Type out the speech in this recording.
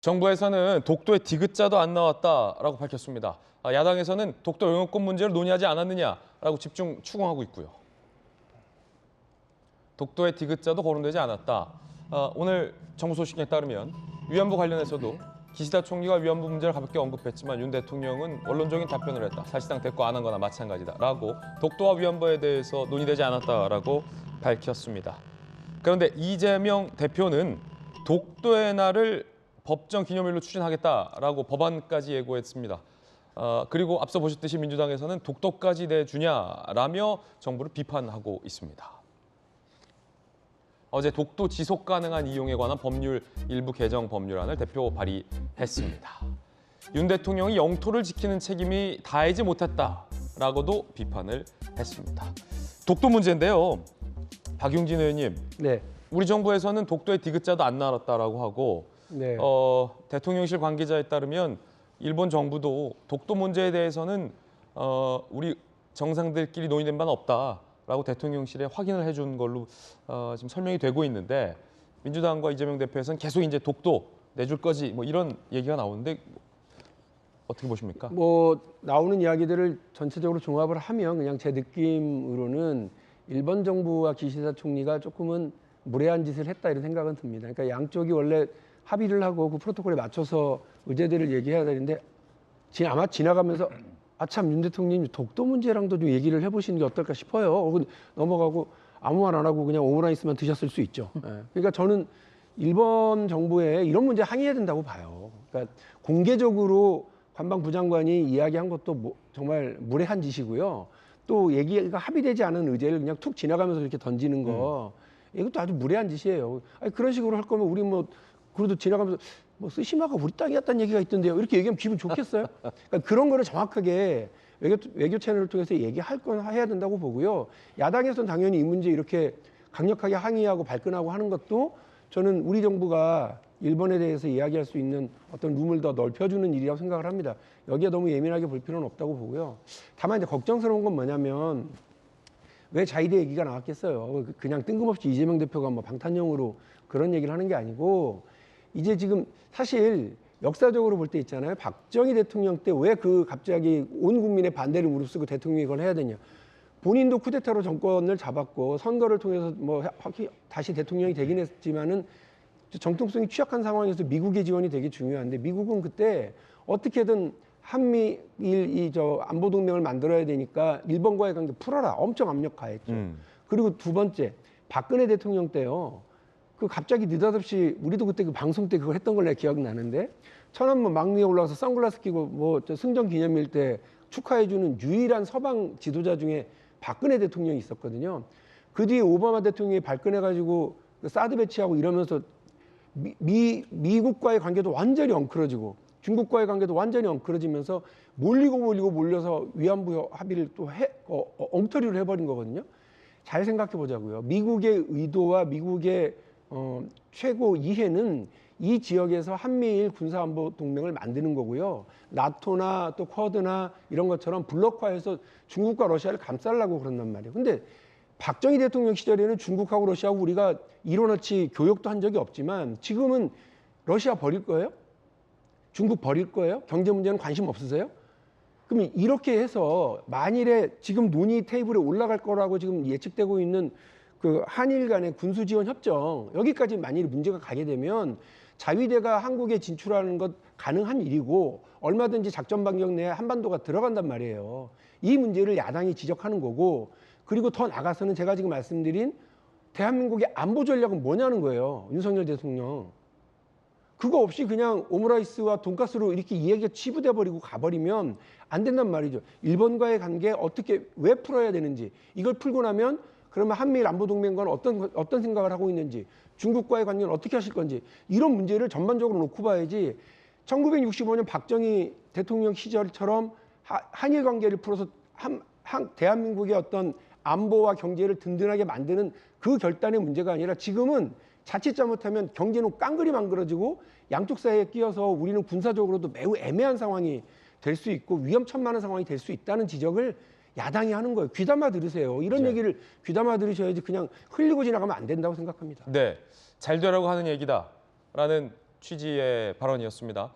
정부에서는 독도의 디귿자도 안 나왔다라고 밝혔습니다. 야당에서는 독도 영유권 문제를 논의하지 않았느냐라고 집중 추궁하고 있고요. 독도의 디귿자도 거론되지 않았다. 오늘 정부 소식에 따르면 위안부 관련해서도 기시다 총리가 위안부 문제를 가볍게 언급했지만 윤 대통령은 원론적인 답변을 했다. 사실상 대꾸 안 한 거나 마찬가지다라고 독도와 위안부에 대해서 논의되지 않았다라고 밝혔습니다. 그런데 이재명 대표는 독도의 날을 법정 기념일로 추진하겠다라고 법안까지 예고했습니다. 그리고 앞서 보셨듯이 민주당에서는 독도까지 내주냐라며 정부를 비판하고 있습니다. 어제 독도 지속 가능한 이용에 관한 법률 일부 개정 법률안을 대표 발의했습니다. 윤 대통령이 영토를 지키는 책임이 다하지 못했다라고도 비판을 했습니다. 독도 문제인데요. 박용진 의원님, 네. 우리 정부에서는 독도의 디귿자도 안 나왔다라고 하고 네. 대통령실 관계자에 따르면 일본 정부도 독도 문제에 대해서는 우리 정상들끼리 논의된 바는 없다라고 대통령실에 확인을 해준 걸로 지금 설명이 되고 있는데 민주당과 이재명 대표에서는 계속 이제 독도 내줄 거지 뭐 이런 얘기가 나오는데 어떻게 보십니까? 뭐 나오는 이야기들을 전체적으로 종합을 하면 그냥 제 느낌으로는 일본 정부와 기시다 총리가 조금은 무례한 짓을 했다 이런 생각은 듭니다. 그러니까 양쪽이 원래 합의를 하고 그 프로토콜에 맞춰서 의제들을 얘기해야 되는데 아마 지나가면서 참 윤 대통령님 독도 문제랑도 좀 얘기를 해보시는 게 어떨까 싶어요. 넘어가고 아무 말 안 하고 그냥 오므라이스만 드셨을 수 있죠. 그러니까 저는 일본 정부에 이런 문제 항의해야 된다고 봐요. 그러니까 공개적으로 관방부장관이 이야기한 것도 정말 무례한 짓이고요. 또 얘기가 합의되지 않은 의제를 그냥 툭 지나가면서 이렇게 던지는 거 이것도 아주 무례한 짓이에요. 아니, 그런 식으로 할 거면 우리 뭐 그래도 지나가면서 뭐 쓰시마가 우리 땅이었다는 얘기가 있던데요. 이렇게 얘기하면 기분 좋겠어요? 그러니까 그런 거를 정확하게 외교 채널을 통해서 얘기할 건 해야 된다고 보고요. 야당에서는 당연히 이 문제 이렇게 강력하게 항의하고 발끈하고 하는 것도 저는 우리 정부가 일본에 대해서 이야기할 수 있는 어떤 룸을 더 넓혀주는 일이라고 생각을 합니다. 여기에 너무 예민하게 볼 필요는 없다고 보고요. 다만 이제 걱정스러운 건 뭐냐면 왜 자위대 얘기가 나왔겠어요. 그냥 뜬금없이 이재명 대표가 뭐 방탄용으로 그런 얘기를 하는 게 아니고 이제 지금 사실 역사적으로 볼 때 있잖아요. 박정희 대통령 때 왜 갑자기 온 국민의 반대를 무릅쓰고 대통령이 이걸 해야 되냐. 본인도 쿠데타로 정권을 잡았고 선거를 통해서 뭐 다시 대통령이 되긴 했지만은 정통성이 취약한 상황에서 미국의 지원이 되게 중요한데 미국은 그때 어떻게든 한미일 안보 동맹을 만들어야 되니까 일본과의 관계 풀어라 엄청 압력 가했죠. 그리고 두 번째 박근혜 대통령 때요. 갑자기 느닷없이 우리도 그때 그 방송 때 그걸 했던 걸 내가 기억나는데 천안문 막 위에 올라가서 선글라스 끼고 뭐 승전 기념일 때 축하해주는 유일한 서방 지도자 중에 박근혜 대통령이 있었거든요. 그 뒤에 오바마 대통령이 발끈해가지고 사드 배치하고 이러면서 미국과의 관계도 완전히 엉클어지고 중국과의 관계도 완전히 엉클어지면서 몰려서 위안부 합의를 또 엉터리로 해버린 거거든요. 잘 생각해 보자고요. 미국의 의도와 미국의 최고 이해는 이 지역에서 한미일 군사안보 동맹을 만드는 거고요. 나토나 또 쿼드나 이런 것처럼 블록화해서 중국과 러시아를 감싸려고 그런단 말이에요. 근데 박정희 대통령 시절에는 중국하고 러시아하고 우리가 이론어치 교역도 한 적이 없지만 지금은 러시아 버릴 거예요? 중국 버릴 거예요? 경제 문제는 관심 없으세요? 그럼 이렇게 해서 만일에 지금 논의 테이블에 올라갈 거라고 지금 예측되고 있는 한일 간의 군수 지원 협정 여기까지 만일 문제가 가게 되면 자위대가 한국에 진출하는 것 가능한 일이고 얼마든지 작전 반경 내에 한반도가 들어간단 말이에요. 이 문제를 야당이 지적하는 거고 그리고 더 나가서는 제가 지금 말씀드린 대한민국의 안보 전략은 뭐냐는 거예요. 윤석열 대통령. 그거 없이 그냥 오므라이스와 돈가스로 이렇게 이야기가 치부돼 버리고 가버리면 안 된단 말이죠. 일본과의 관계 어떻게 왜 풀어야 되는지 이걸 풀고 나면 그러면 한미일 안보동맹과는 어떤 생각을 하고 있는지 중국과의 관계는 어떻게 하실 건지 이런 문제를 전반적으로 놓고 봐야지 1965년 박정희 대통령 시절처럼 한일 관계를 풀어서 대한민국의 어떤 안보와 경제를 든든하게 만드는 그 결단의 문제가 아니라 지금은 자칫 잘못하면 경제는 깡그리 망그러지고 양쪽 사이에 끼어서 우리는 군사적으로도 매우 애매한 상황이 될 수 있고 위험천만한 상황이 될 수 있다는 지적을 야당이 하는 거예요. 귀담아 들으세요. 이런 얘기를 귀담아 들으셔야지 그냥 흘리고 지나가면 안 된다고 생각합니다. 네, 잘 되라고 하는 얘기다라는 취지의 발언이었습니다.